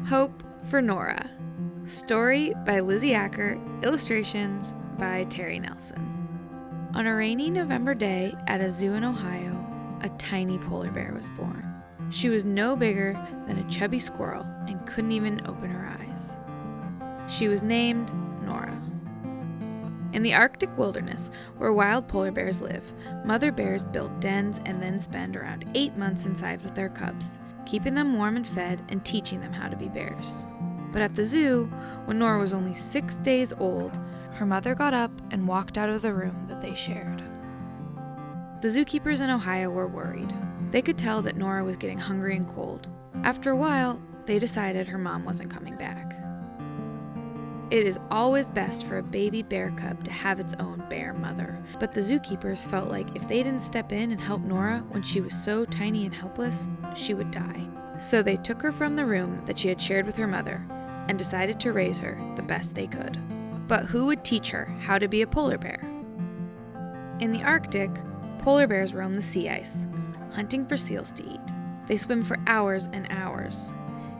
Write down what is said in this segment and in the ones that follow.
Hope for Nora. Story by Lizzy Acker, illustrations by Terry Nelson. On a rainy November day at a zoo in Ohio, a tiny polar bear was born. She was no bigger than a chubby squirrel and couldn't even open her eyes. She was named Nora. In the Arctic wilderness, where wild polar bears live, mother bears build dens and then spend around 8 months inside with their cubs, keeping them warm and fed and teaching them how to be bears. But at the zoo, when Nora was only 6 days old, her mother got up and walked out of the room that they shared. The zookeepers in Ohio were worried. They could tell that Nora was getting hungry and cold. After a while, they decided her mom wasn't coming back. It is always best for a baby bear cub to have its own bear mother, but the zookeepers felt like if they didn't step in and help Nora when she was so tiny and helpless, she would die. So they took her from the room that she had shared with her mother and decided to raise her the best they could. But who would teach her how to be a polar bear? In the Arctic, polar bears roam the sea ice, hunting for seals to eat. They swim for hours and hours.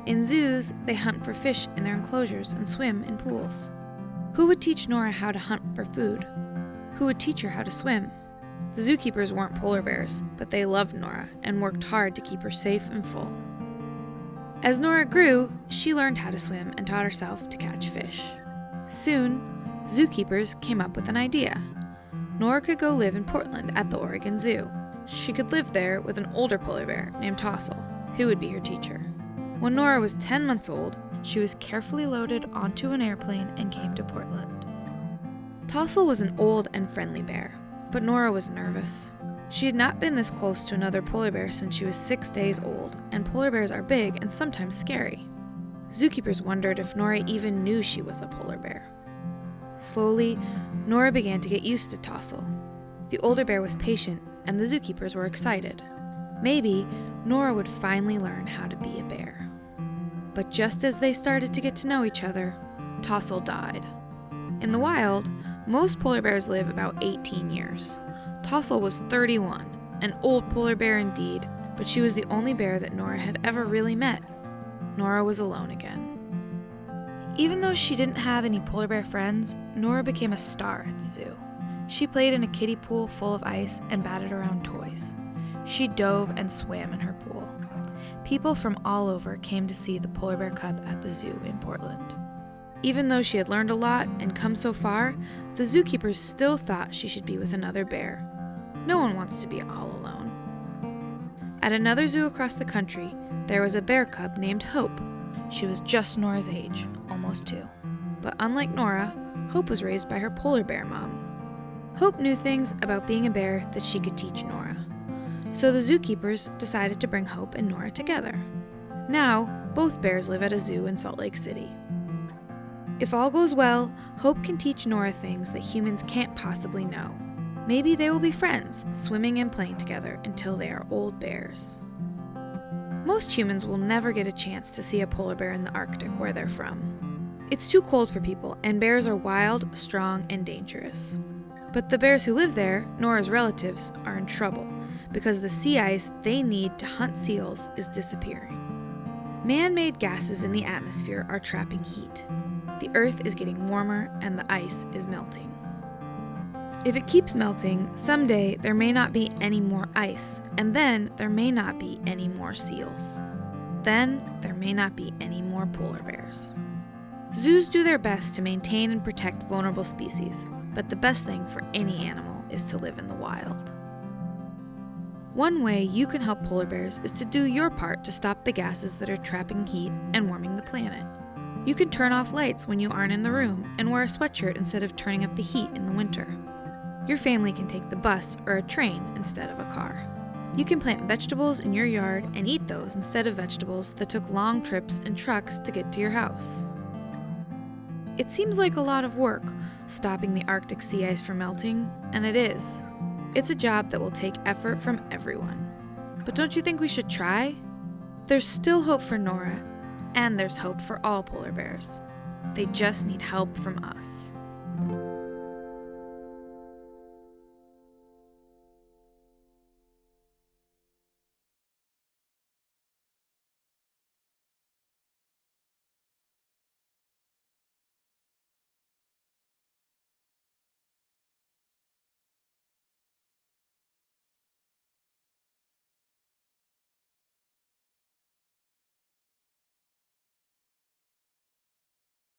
In zoos, they hunt for fish in their enclosures and swim in pools. Who would teach Nora how to hunt for food? Who would teach her how to swim? The zookeepers weren't polar bears, but they loved Nora and worked hard to keep her safe and full. As Nora grew, she learned how to swim and taught herself to catch fish. Soon, zookeepers came up with an idea. Nora could go live in Portland at the Oregon Zoo. She could live there with an older polar bear named Tossel, who would be her teacher. When Nora was 10 months old, she was carefully loaded onto an airplane and came to Portland. Tossel was an old and friendly bear, but Nora was nervous. She had not been this close to another polar bear since she was 6 days old, and polar bears are big and sometimes scary. Zookeepers wondered if Nora even knew she was a polar bear. Slowly, Nora began to get used to Tossel. The older bear was patient, and the zookeepers were excited. Maybe Nora would finally learn how to be a bear. But just as they started to get to know each other, Tossel died. In the wild, most polar bears live about 18 years. Tossel was 31, an old polar bear indeed, but she was the only bear that Nora had ever really met. Nora was alone again. Even though she didn't have any polar bear friends, Nora became a star at the zoo. She played in a kiddie pool full of ice and batted around toys. She dove and swam in her pool. People from all over came to see the polar bear cub at the zoo in Portland. Even though she had learned a lot and come so far, the zookeepers still thought she should be with another bear. No one wants to be all alone. At another zoo across the country, there was a bear cub named Hope. She was just Nora's age, almost 2. But unlike Nora, Hope was raised by her polar bear mom. Hope knew things about being a bear that she could teach Nora. So the zookeepers decided to bring Hope and Nora together. Now, both bears live at a zoo in Salt Lake City. If all goes well, Hope can teach Nora things that humans can't possibly know. Maybe they will be friends, swimming and playing together until they are old bears. Most humans will never get a chance to see a polar bear in the Arctic where they're from. It's too cold for people, and bears are wild, strong, and dangerous. But the bears who live there, Nora's relatives, are in trouble because the sea ice they need to hunt seals is disappearing. Man-made gases in the atmosphere are trapping heat. The earth is getting warmer and the ice is melting. If it keeps melting, someday there may not be any more ice, and then there may not be any more seals. Then there may not be any more polar bears. Zoos do their best to maintain and protect vulnerable species, but the best thing for any animal is to live in the wild. One way you can help polar bears is to do your part to stop the gases that are trapping heat and warming the planet. You can turn off lights when you aren't in the room and wear a sweatshirt instead of turning up the heat in the winter. Your family can take the bus or a train instead of a car. You can plant vegetables in your yard and eat those instead of vegetables that took long trips in trucks to get to your house. It seems like a lot of work, stopping the Arctic sea ice from melting, and it is. It's a job that will take effort from everyone. But don't you think we should try? There's still hope for Nora, and there's hope for all polar bears. They just need help from us.